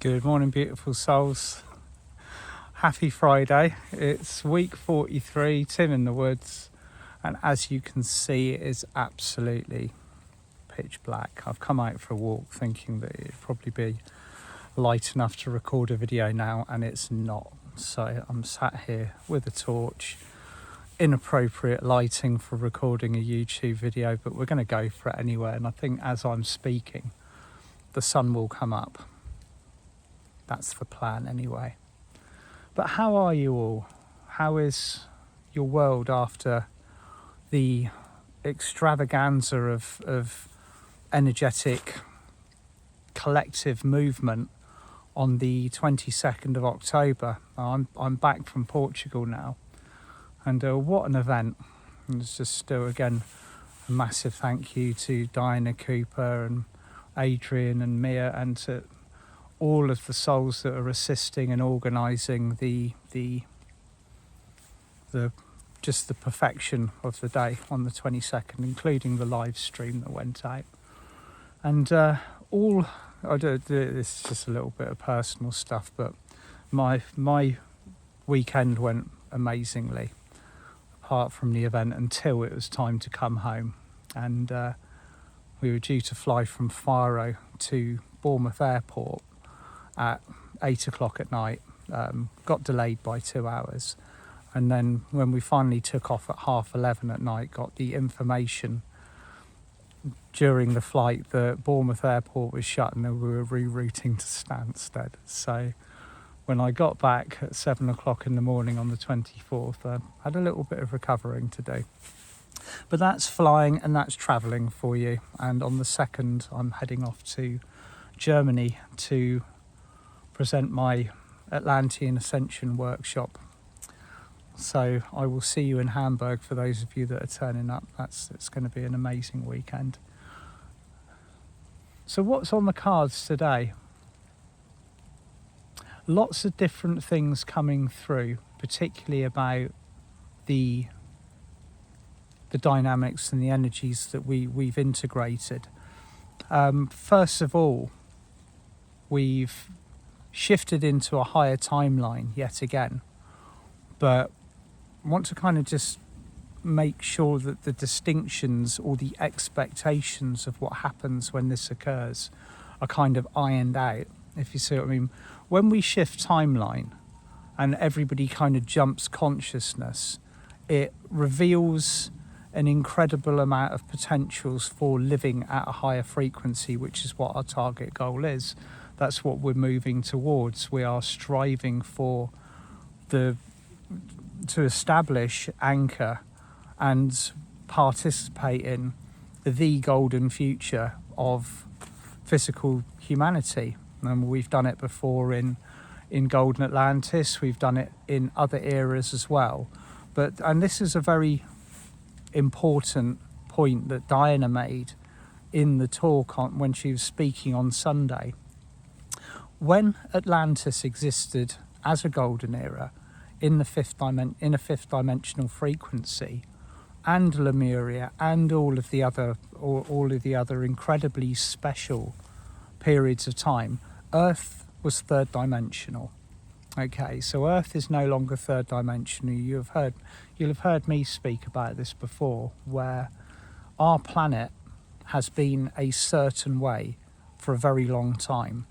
Good morning, beautiful souls. Happy Friday. It's week 43, Tim in the woods, and as you can see, it is absolutely pitch black. I've come out for a walk thinking that it'd probably be light enough to record a video now, and it's not. So I'm sat here with a torch, inappropriate lighting for recording a YouTube video, but we're going to go for it anyway. And I think as I'm speaking, the sun will come up. That's the plan anyway. But how are you all? How is your world after the extravaganza of energetic collective movement on the 22nd of October? I'm back from Portugal now, and what an event. And it's just still again a massive thank you to Diana Cooper and Adrian and Mia, and to all of the souls that are assisting and organising the just the perfection of the day on the 22nd, including the live stream that went out. And all I do, this is just a little bit of personal stuff, but my weekend went amazingly, apart from the event, until it was time to come home. And we were due to fly from Faro to Bournemouth Airport at 8 o'clock at night. Got delayed by 2 hours, and then when we finally took off at 11:30 at night, got the information during the flight that Bournemouth Airport was shut and that we were rerouting to Stansted. So when I got back at 7 o'clock in the morning on the 24th, I had a little bit of recovering to do. But that's flying and that's travelling for you. And on the 2nd, I'm heading off to Germany to present my Atlantean Ascension workshop. So I will see you in Hamburg for those of you that are turning up. It's going to be an amazing weekend. So what's on the cards today? Lots of different things coming through, particularly about the dynamics and the energies that we've integrated. First of all, we've shifted into a higher timeline yet again, but I want to kind of just make sure that the distinctions or the expectations of what happens when this occurs are kind of ironed out, if you see what I mean. When we shift timeline and everybody kind of jumps consciousness, it reveals an incredible amount of potentials for living at a higher frequency, which is what our target goal is. That's what we're moving towards. We are striving for to establish, anchor, and participate in the golden future of physical humanity. And we've done it before in Golden Atlantis. We've done it in other eras as well. And this is a very important point that Diana made in the talk when she was speaking on Sunday. When Atlantis existed as a golden era in a fifth dimensional frequency, and Lemuria and all of the other incredibly special periods of time, Earth was third dimensional. Okay, so Earth is no longer third dimensional. You'll have heard me speak about this before, where our planet has been a certain way for a very long time.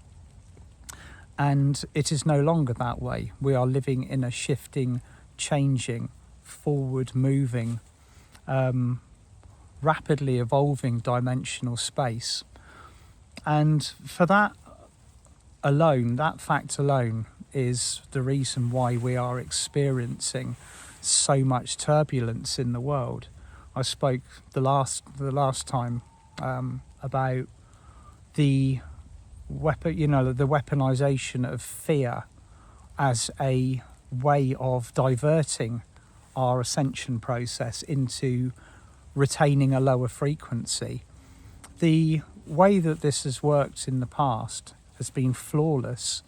And it is no longer that way. We are living in a shifting, changing, forward-moving, rapidly evolving dimensional space. And for that alone, that fact alone, is the reason why we are experiencing so much turbulence in the world. I spoke the last time about the weaponization of fear as a way of diverting our ascension process into retaining a lower frequency. The way that this has worked in the past has been flawless.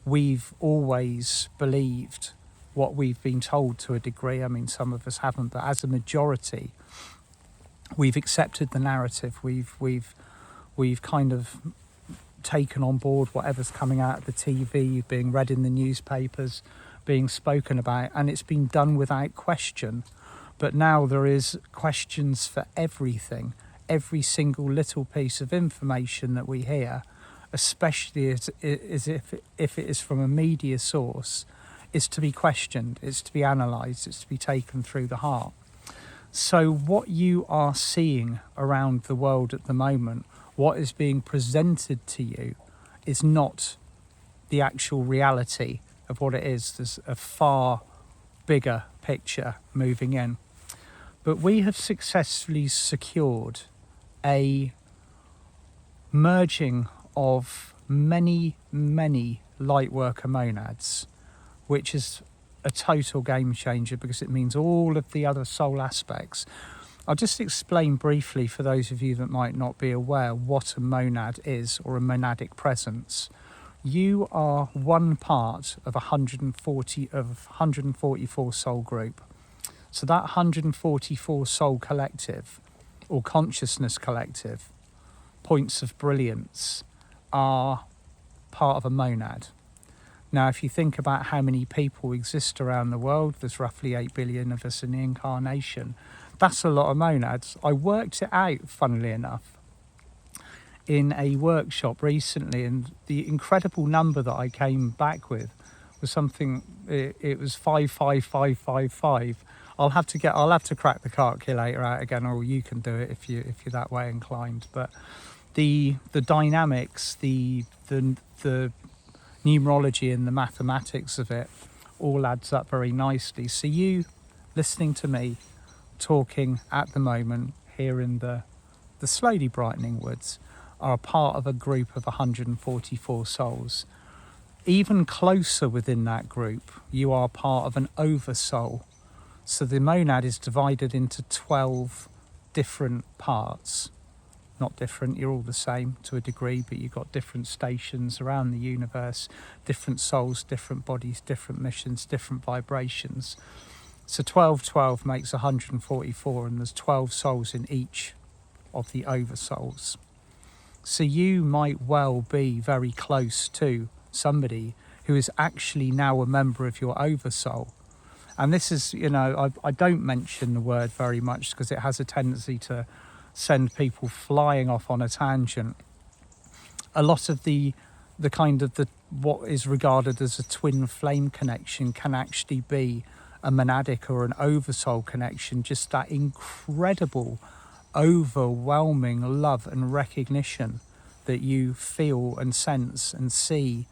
We've always believed what we've been told to a degree. I mean, some of us haven't, but as a majority, we've accepted the narrative. We've kind of taken on board whatever's coming out of the TV, being read in the newspapers, being spoken about, and it's been done without question. But now there is questions for everything. Every single little piece of information that we hear, especially as if it is from a media source, is to be questioned, it's to be analysed, it's to be taken through the heart. So what you are seeing around the world at the moment, what is being presented to you, is not the actual reality of what it is. There's a far bigger picture moving in. But we have successfully secured a merging of many, many lightworker monads, which is a total game changer because it means all of the other soul aspects. I'll just explain briefly for those of you that might not be aware what a monad is, or a monadic presence. You are one part of 144 soul group. So that 144 soul collective, or consciousness collective, points of brilliance, are part of a monad. Now, if you think about how many people exist around the world, there's roughly 8 billion of us in the incarnation. That's a lot of monads. I worked it out, funnily enough, in a workshop recently, and the incredible number that I came back with was something, it was 55555. I'll have to crack the calculator out again, or you can do it if you're that way inclined. But the dynamics, the numerology and the mathematics of it all adds up very nicely. So you listening to me talking at the moment here in the slowly brightening woods are a part of a group of 144 souls. Even closer within that group, you are part of an oversoul. So the monad is divided into 12 different parts. Not different, you're all the same to a degree, but you've got different stations around the universe, different souls, different bodies, different missions, different vibrations. So 12 makes 144, and there's 12 souls in each of the oversouls. So you might well be very close to somebody who is actually now a member of your oversoul. And this is, I don't mention the word very much because it has a tendency to send people flying off on a tangent. A lot of the what is regarded as a twin flame connection can actually be a monadic or an oversoul connection. Just that incredible, overwhelming love and recognition that you feel and sense and see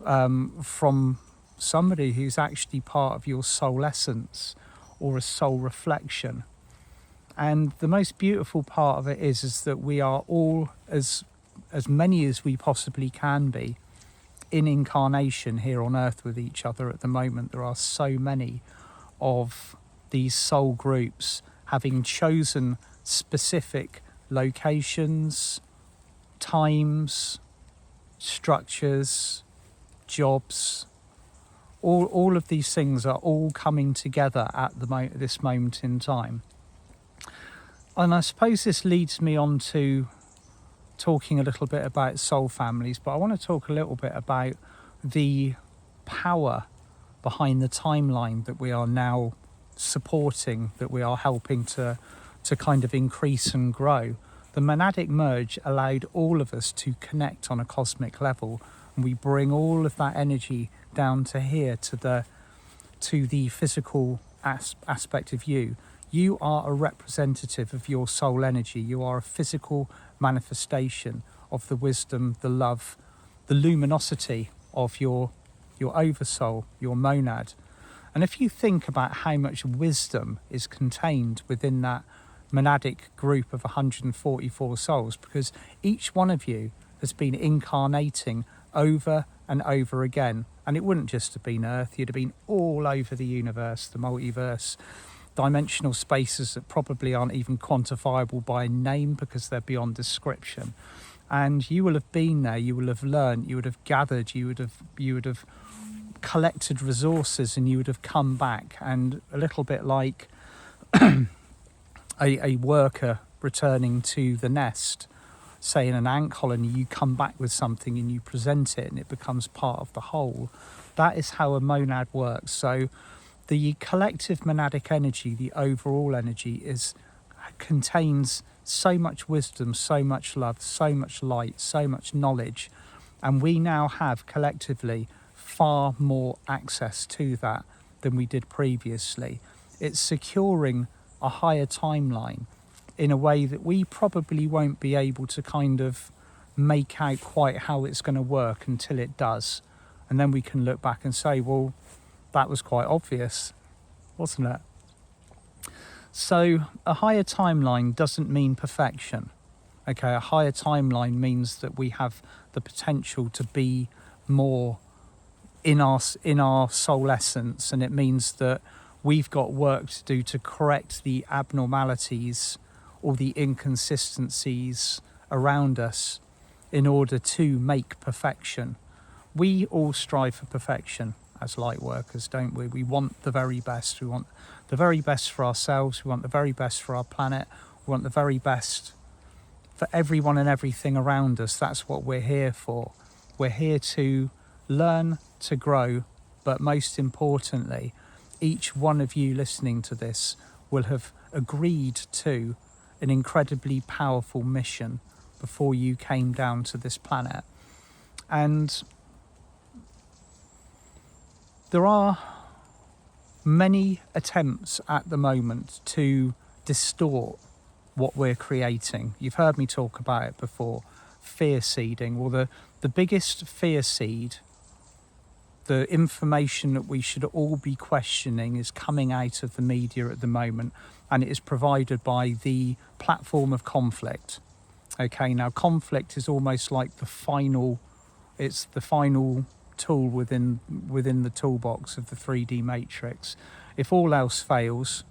from somebody who's actually part of your soul essence or a soul reflection. And the most beautiful part of it is that we are all, as many as we possibly can be, in incarnation here on earth with each other at the moment. There are so many of these soul groups having chosen specific locations, times, structures, jobs. All of these things are all coming together at this moment in time. And I suppose this leads me on to talking a little bit about soul families, but I want to talk a little bit about the power behind the timeline that we are now supporting, that we are helping to kind of increase and grow. The Monadic Merge allowed all of us to connect on a cosmic level, and we bring all of that energy down to here, to the physical aspect of you. You are a representative of your soul energy. You are a physical manifestation of the wisdom, the love, the luminosity of your oversoul, your monad. And if you think about how much wisdom is contained within that monadic group of 144 souls, because each one of you has been incarnating over and over again. And it wouldn't just have been Earth, you'd have been all over the universe, the multiverse, dimensional spaces that probably aren't even quantifiable by name because they're beyond description. And you will have been there, you will have learned, you would have gathered, you would have collected resources, and you would have come back. And a little bit like a worker returning to the nest, say in an ant colony, you come back with something and you present it and it becomes part of the whole. That is how a monad works. So the collective monadic energy, the overall energy, contains so much wisdom, so much love, so much light, so much knowledge, and we now have collectively far more access to that than we did previously. It's securing a higher timeline in a way that we probably won't be able to kind of make out quite how it's going to work until it does. And then we can look back and say, well, that was quite obvious, wasn't it? So a higher timeline doesn't mean perfection. Okay, a higher timeline means that we have the potential to be more in our soul essence, and it means that we've got work to do to correct the abnormalities or the inconsistencies around us in order to make perfection. We all strive for perfection as light workers, don't we? We want the very best. We want the very best for ourselves. We want the very best for our planet. We want the very best for everyone and everything around us. That's what we're here for. We're here to learn, to grow, but most importantly, each one of you listening to this will have agreed to an incredibly powerful mission before you came down to this planet. And there are many attempts at the moment to distort what we're creating. You've heard me talk about it before, fear seeding. Well, the biggest fear seed, the information that we should all be questioning, is coming out of the media at the moment, and it is provided by the platform of conflict. Okay, now conflict is almost like the final tool within the toolbox of the 3D matrix. If all else fails,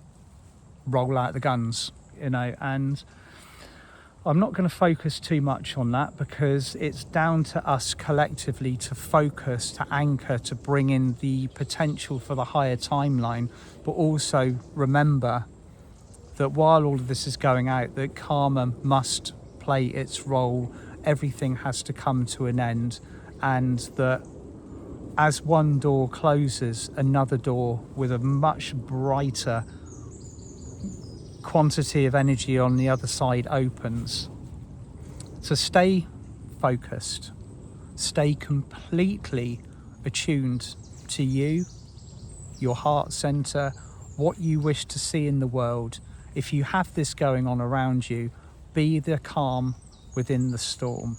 roll out the guns, and I'm not going to focus too much on that, because it's down to us collectively to focus, to anchor, to bring in the potential for the higher timeline, but also remember that while all of this is going out, that karma must play its role. Everything has to come to an end, and that as one door closes, another door with a much brighter quantity of energy on the other side opens. So stay focused, stay completely attuned to you, your heart center, what you wish to see in the world. If you have this going on around you, be the calm within the storm.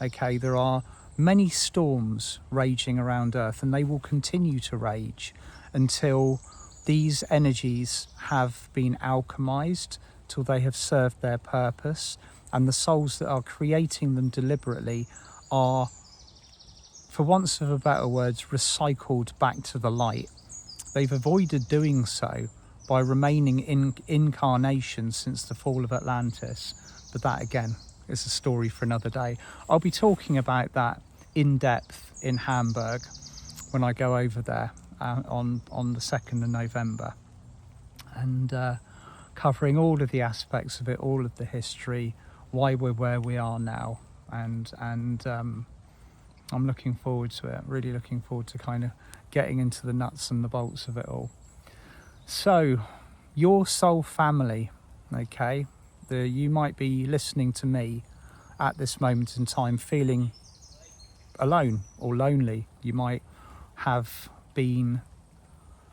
Okay, there are many storms raging around Earth, and they will continue to rage until these energies have been alchemized, till they have served their purpose, and the souls that are creating them deliberately are, for want of a better word, recycled back to the light. They've avoided doing so by remaining in incarnation since the fall of Atlantis, but that again is a story for another day. I'll be talking about that in depth in Hamburg when I go over there on the 2nd of November, and covering all of the aspects of it, all of the history, why we're where we are now, and I'm looking forward to it, really looking forward to kind of getting into the nuts and the bolts of it all. So, your soul family, okay, you might be listening to me at this moment in time feeling alone or lonely. You might have been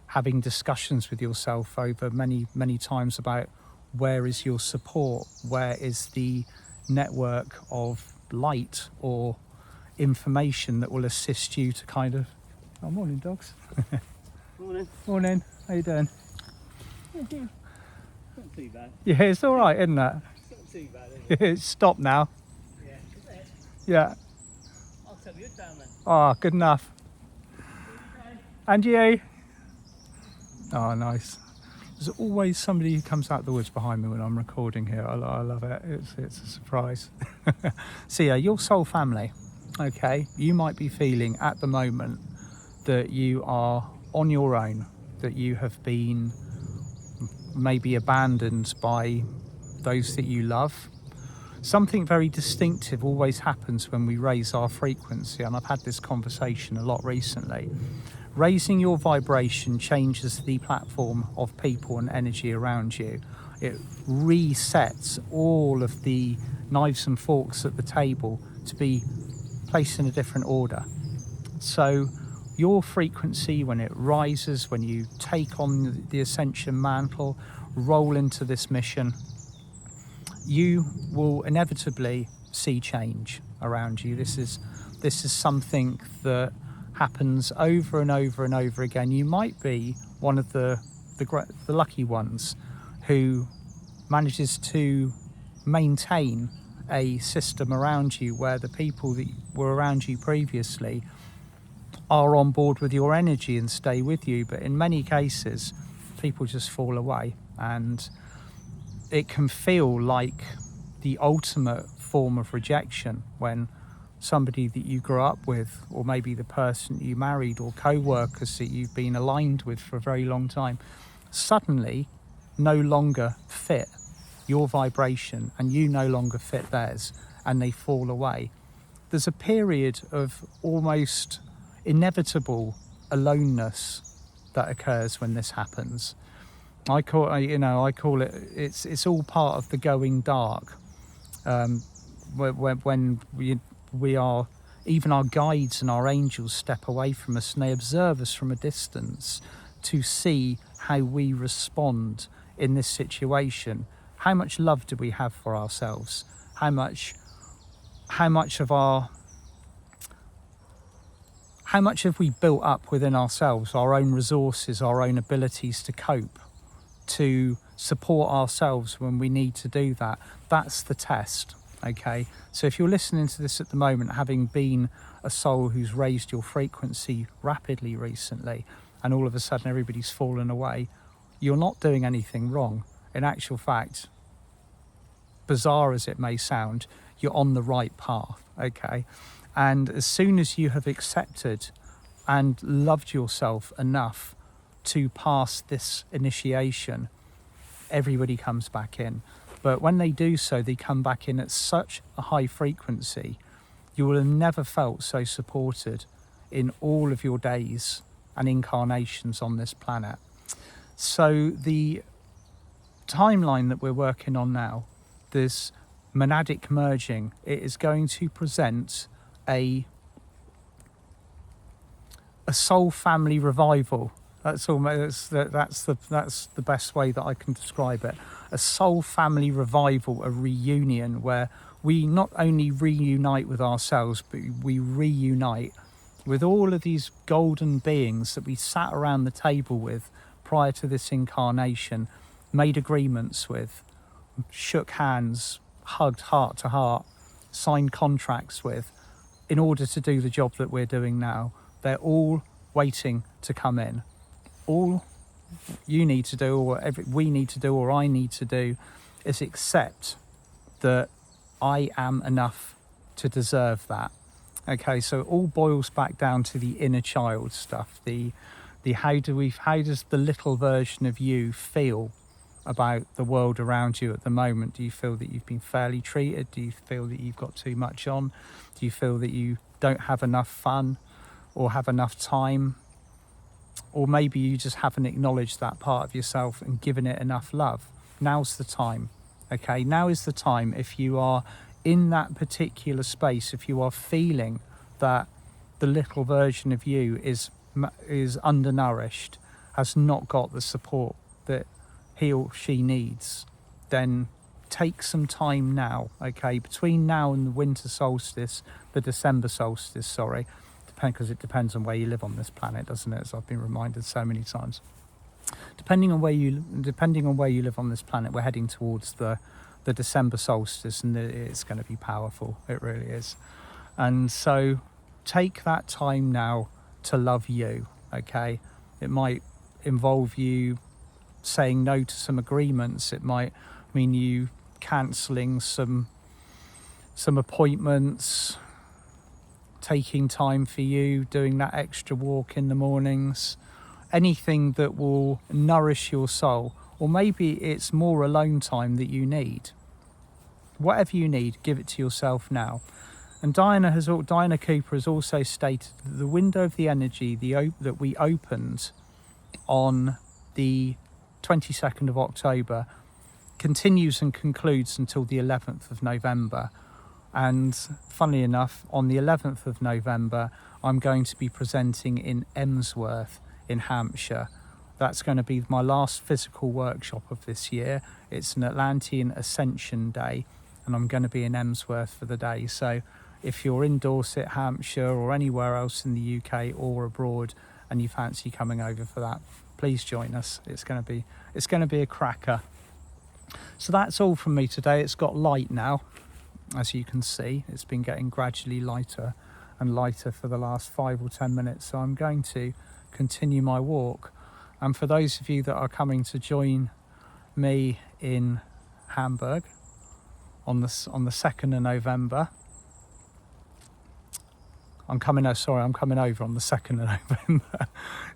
having discussions with yourself over many times about where is your support, where is the network of light or information that will assist you to kind of... Oh, morning dogs. Morning. Morning, how you doing? Not too bad. Yeah, it's all right, isn't it? It's not too bad, is it? It's stopped now. Yeah. Is it? Yeah. I'll tell you down then. Oh, good enough. And you? Oh, nice. There's always somebody who comes out the woods behind me when I'm recording here. I love it. It's a surprise. So yeah, your soul family. Okay, you might be feeling at the moment that you are on your own, that you have been maybe abandoned by those that you love, something very distinctive always happens when we raise our frequency, and I've had this conversation a lot recently. Raising your vibration changes the platform of people and energy around you. It resets all of the knives and forks at the table to be placed in a different order. So your frequency, when it rises, when you take on the ascension mantle, roll into this mission, you will inevitably see change around you. This is something that happens over and over and over again. You might be one of the lucky ones who manages to maintain a system around you where the people that were around you previously are on board with your energy and stay with you. But in many cases, people just fall away, and it can feel like the ultimate form of rejection when somebody that you grew up with, or maybe the person you married, or co-workers that you've been aligned with for a very long time, suddenly no longer fit your vibration and you no longer fit theirs, and they fall away. There's a period of almost inevitable aloneness that occurs when this happens. I call it, it's all part of the going dark. When we are, even our guides and our angels step away from us and they observe us from a distance to see how we respond in this situation. How much love do we have for ourselves? How much have we built up within ourselves, our own resources, our own abilities to cope, to support ourselves when we need to do that? That's the test. Okay, so if you're listening to this at the moment, having been a soul who's raised your frequency rapidly recently, and all of a sudden everybody's fallen away, you're not doing anything wrong. In actual fact, bizarre as it may sound, you're on the right path. Okay, and as soon as you have accepted and loved yourself enough to pass this initiation, everybody comes back in. But when they do so, they come back in at such a high frequency, you will have never felt so supported in all of your days and incarnations on this planet. So the timeline that we're working on now, this monadic merging, it is going to present a soul family revival. That's the best way that I can describe it. A soul family revival, a reunion where we not only reunite with ourselves, but we reunite with all of these golden beings that we sat around the table with prior to this incarnation, made agreements with, shook hands, hugged heart to heart, signed contracts with, in order to do the job that we're doing now. They're all waiting to come in. All you need to do, or we need to do, or I need to do, is accept that I am enough to deserve that. Okay, so it all boils back down to the inner child stuff. The how does the little version of you feel about the world around you at the moment? Do you feel that you've been fairly treated? Do you feel that you've got too much on? Do you feel that you don't have enough fun or have enough time? Or maybe you just haven't acknowledged that part of yourself and given it enough love. Now's the time. Okay, now is the time. If you are in that particular space, if you are feeling that the little version of you is undernourished, has not got the support that he or she needs, then take some time now. Okay, between now and the winter solstice, the December solstice, sorry, because it depends on where you live on this planet, doesn't it? As I've been reminded so many times. Depending on where you live on this planet, we're heading towards the December solstice, and it's going to be powerful. It really is. And so take that time now to love you. Okay, it might involve you saying no to some agreements. It might mean you cancelling some appointments, taking time for you, doing that extra walk in the mornings, anything that will nourish your soul. Or maybe it's more alone time that you need. whatever you need, give it to yourself now. And Diana Cooper has also stated that the window of the energy that we opened on the 22nd of October continues and concludes until the 11th of November. And funnily enough, on the 11th of November, I'm going to be presenting in Emsworth in Hampshire. That's going to be my last physical workshop of this year. It's an Atlantean Ascension Day, and I'm going to be in Emsworth for the day. So if you're in Dorset, Hampshire, or anywhere else in the UK or abroad, and you fancy coming over for that, please join us. It's going to be a cracker. So that's all from me today. It's got light now, as you can see. It's been getting gradually lighter and lighter for the last 5 or 10 minutes. So I'm going to continue my walk. And for those of you that are coming to join me in Hamburg on the 2nd of November, I'm coming over on the 2nd of November.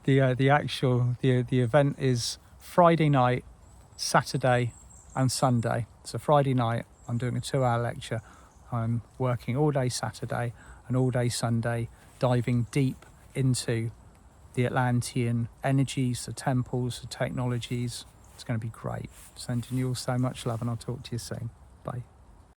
The event is Friday night, Saturday and Sunday. So Friday night I'm doing a 2-hour lecture. I'm working all day Saturday and all day Sunday, diving deep into the Atlantean energies, the temples, the technologies. It's going to be great. Sending you all so much love, and I'll talk to you soon. Bye.